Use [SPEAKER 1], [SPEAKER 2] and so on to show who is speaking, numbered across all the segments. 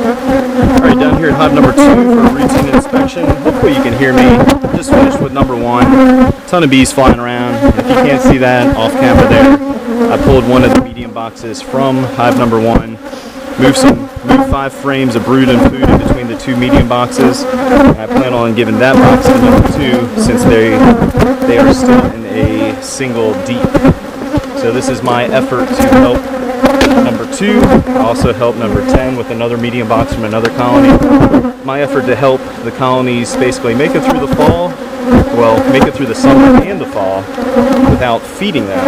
[SPEAKER 1] Alright, down here at hive number 2 for a routine inspection. Hopefully you can hear me. Just finished with number 1. Ton of bees flying around. If you can't see that off camera there, I pulled one of the medium boxes from hive number 1. Moved 5 frames of brood and food in between the 2 medium boxes. I plan on giving that box to number 2 since they are still in a single deep. So this is my effort to help number 2. I also help number 10 with another medium box from another colony. My effort to help the colonies basically make it through the fall, well, make it through the summer and the fall without feeding them.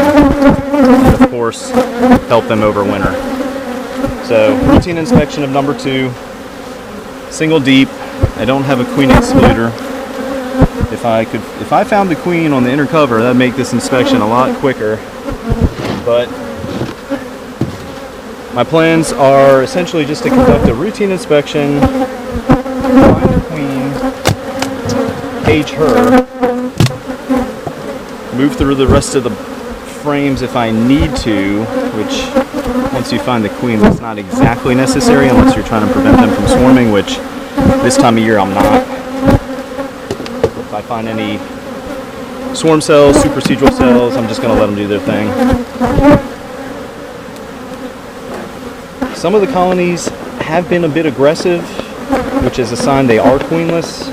[SPEAKER 1] And of course, help them over winter. So, routine inspection of number 2, single deep. I don't have a queen excluder. If I found the queen on the inner cover, that'd make this inspection a lot quicker. But my plans are essentially just to conduct a routine inspection, find the queen, cage her, move through the rest of the frames if I need to, which once you find the queen, that's not exactly necessary unless you're trying to prevent them from swarming, which this time of year I'm not. If I find any swarm cells, supersedure cells, I'm just going to let them do their thing. Some of the colonies have been a bit aggressive, which is a sign they are queenless.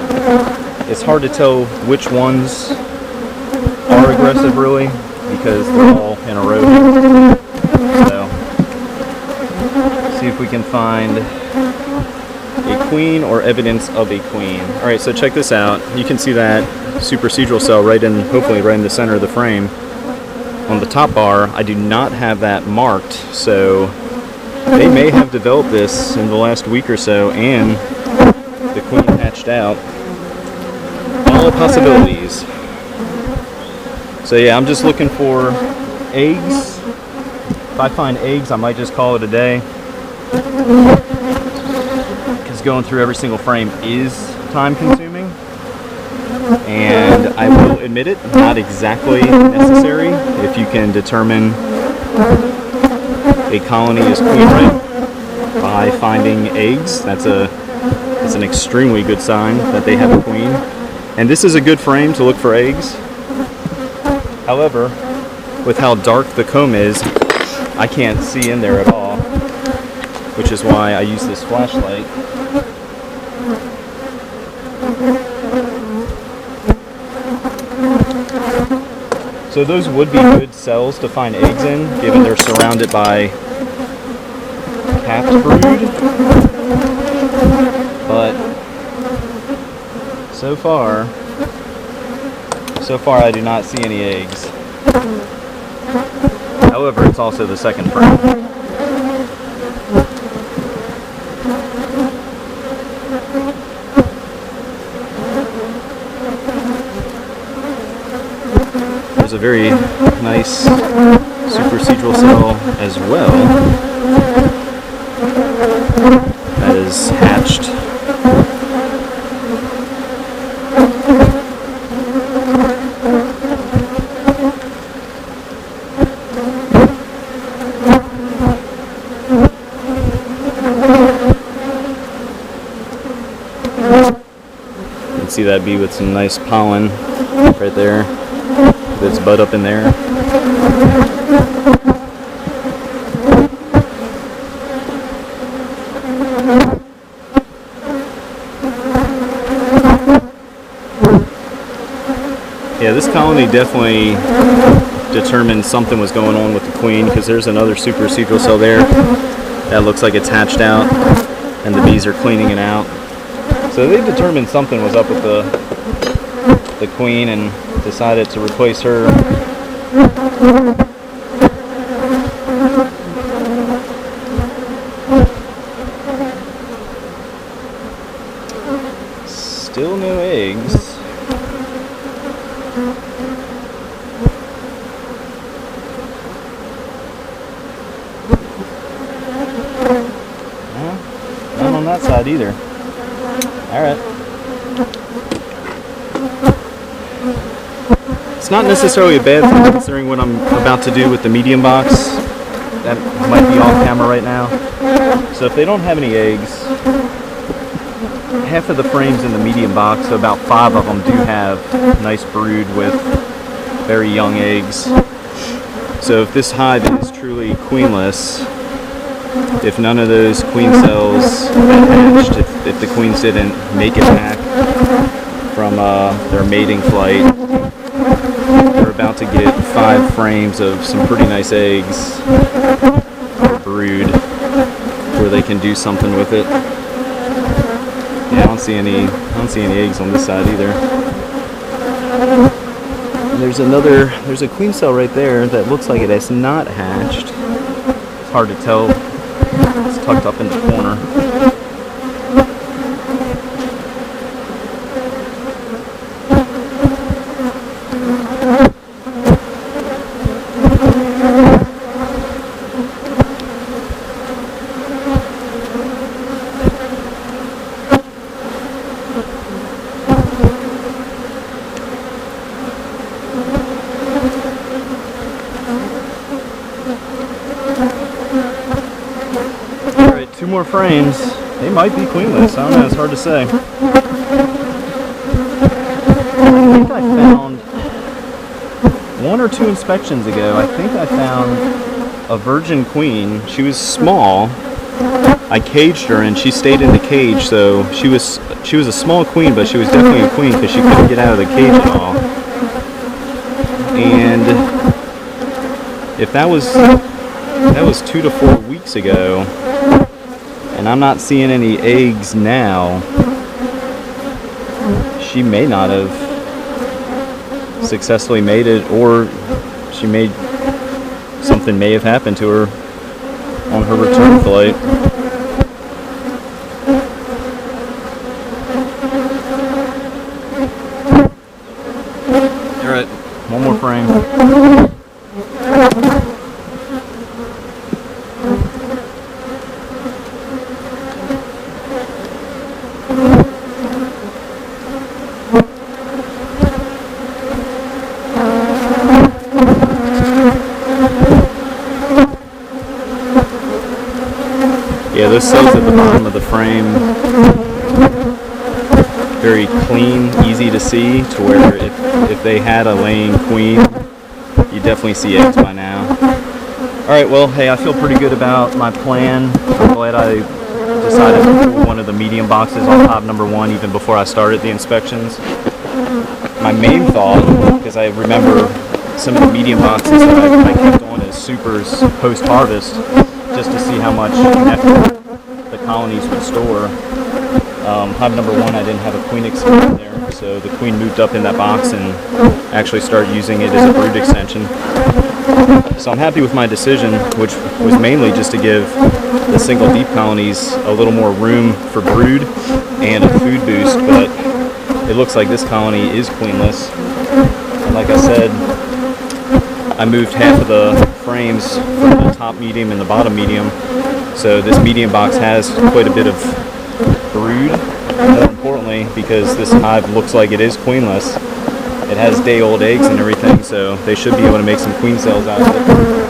[SPEAKER 1] It's hard to tell which ones are aggressive really, because they're all in a row. So, see if we can find a queen or evidence of a queen. Alright, so check this out. You can see that supersedure cell hopefully right in the center of the frame. On the top bar, I do not have that marked, so they may have developed this in the last week or so, and the queen hatched out. All possibilities. So yeah, I'm just looking for eggs. If I find eggs, I might just call it a day. Because going through every single frame is time consuming. And I will admit it, not exactly necessary if you can determine a colony is queen right by finding eggs. That's an extremely good sign that they have a queen. And this is a good frame to look for eggs. However, with how dark the comb is, I can't see in there at all, which is why I use this flashlight. So those would be good cells to find eggs in, given they're surrounded by capped brood. But so far I do not see any eggs. However, it's also the second frame. There's a very nice supersedure cell as well that is hatched. You can see that bee with some nice pollen right there. Its bud up in there. Yeah, this colony definitely determined something was going on with the queen, because there's another supersedure cell there that looks like it's hatched out and the bees are cleaning it out. So they determined something was up with the queen and decided to replace her. Still no eggs. None on that side either. Alright. It's not necessarily a bad thing considering what I'm about to do with the medium box. that might be off camera right now. So if they don't have any eggs, half of the frames in the medium box, so about 5 of them, do have nice brood with very young eggs. So if this hive is truly queenless, if none of those queen cells had hatched, if the queens didn't make it back from their mating flight, we're about to get 5 frames of some pretty nice eggs or brood where they can do something with it. Yeah, I don't see any eggs on this side either. And there's a queen cell right there that looks like it has not hatched. It's hard to tell. It's tucked up in the corner. Alright, 2 more frames. They might be queenless. I don't know, it's hard to say. I think I found 1 or 2 inspections ago, I think I found a virgin queen. She was small. I caged her and she stayed in the cage, so she was a small queen, but she was definitely a queen because she couldn't get out of the cage at all. And if that was 2 to 4 weeks ago, and I'm not seeing any eggs now, she may not have successfully made it, or something may have happened to her on her return flight. Alright, 1 more frame. Yeah, those cells at the bottom of the frame, very clean, easy to see, to where if they had a laying queen, you definitely see eggs by now. Alright, well, hey, I feel pretty good about my plan. I'm glad I decided to pull one of the medium boxes on hive number 1 even before I started the inspections. My main thought, because I remember some of the medium boxes that I kept on as supers post-harvest, just to see how much nectar the colonies would store. Hive number 1, I didn't have a queen extension there, so the queen moved up in that box and actually started using it as a brood extension. So I'm happy with my decision, which was mainly just to give the single deep colonies a little more room for brood and a food boost, but it looks like this colony is queenless. And like I said, I moved half of the frames from the top medium and the bottom medium, so this medium box has quite a bit of brood. More importantly, because this hive looks like it is queenless, it has day-old eggs and everything, so they should be able to make some queen cells out of it.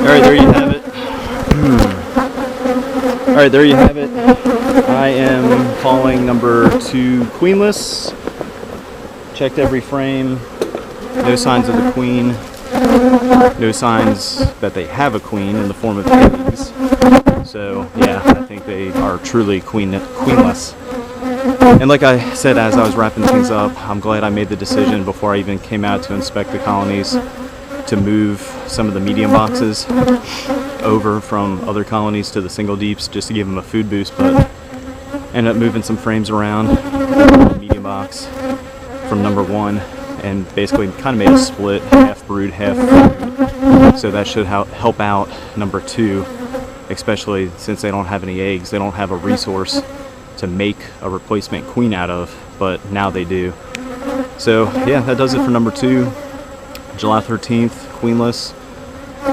[SPEAKER 1] Alright, there you have it. Alright, there you have it. I am calling number 2 queenless. Checked every frame. No signs of the queen. No signs that they have a queen in the form of eggs. So, yeah, I think they are truly queenless. And like I said as I was wrapping things up, I'm glad I made the decision before I even came out to inspect the colonies to move some of the medium boxes over from other colonies to the single deeps just to give them a food boost, but ended up moving some frames around the medium box from number 1 and basically kind of made a split, half brood, half food. So that should help out number 2, especially since they don't have any eggs. They don't have a resource to make a replacement queen out of, but now they do. So yeah, that does it for number 2. July 13th, queenless.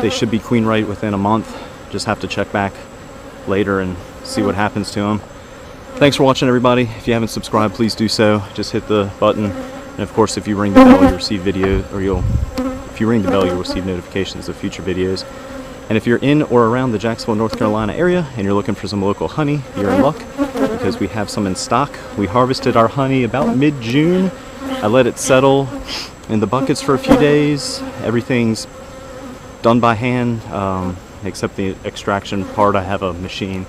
[SPEAKER 1] They should be queen right within a month. Just have to check back later and see what happens to them. Thanks for watching, everybody. If you haven't subscribed, please do so. Just hit the button, and of course, if you ring the bell, you'll receive if you ring the bell, you'll receive notifications of future videos. And if you're in or around the Jacksonville, North Carolina area and you're looking for some local honey, you're in luck because we have some in stock. We harvested our honey about mid-June. I let it settle in the buckets for a few days. Everything's done by hand, except the extraction part. I have a machine.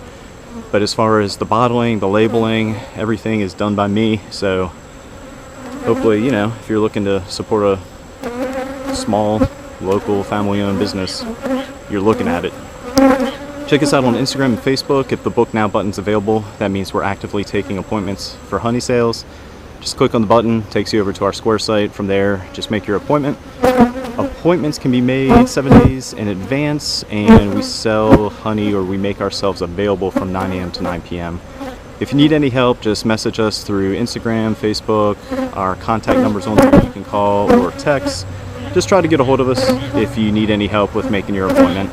[SPEAKER 1] But as far as the bottling, the labeling, everything is done by me. So hopefully, you know, if you're looking to support a small, local, family-owned business, you're looking at it. Check us out on Instagram and Facebook. If the book now button's available, that means we're actively taking appointments for honey sales. Just click on the button, takes you over to our Square site. From there, just make your appointment. Appointments can be made 7 days in advance, and we sell honey, or we make ourselves available from 9 a.m. to 9 p.m. If you need any help, just message us through Instagram, Facebook. Our contact number's on there. You can call or text. Just try to get a hold of us if you need any help with making your appointment.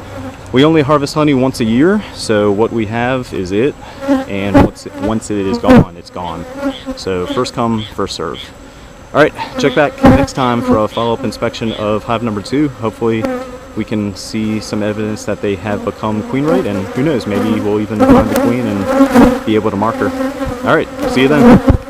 [SPEAKER 1] We only harvest honey once a year, so what we have is it, and once it is gone, it's gone. So first come, first serve. All right, check back next time for a follow-up inspection of hive number 2. Hopefully we can see some evidence that they have become queen right, and who knows, maybe we'll even find the queen and be able to mark her. All right, see you then.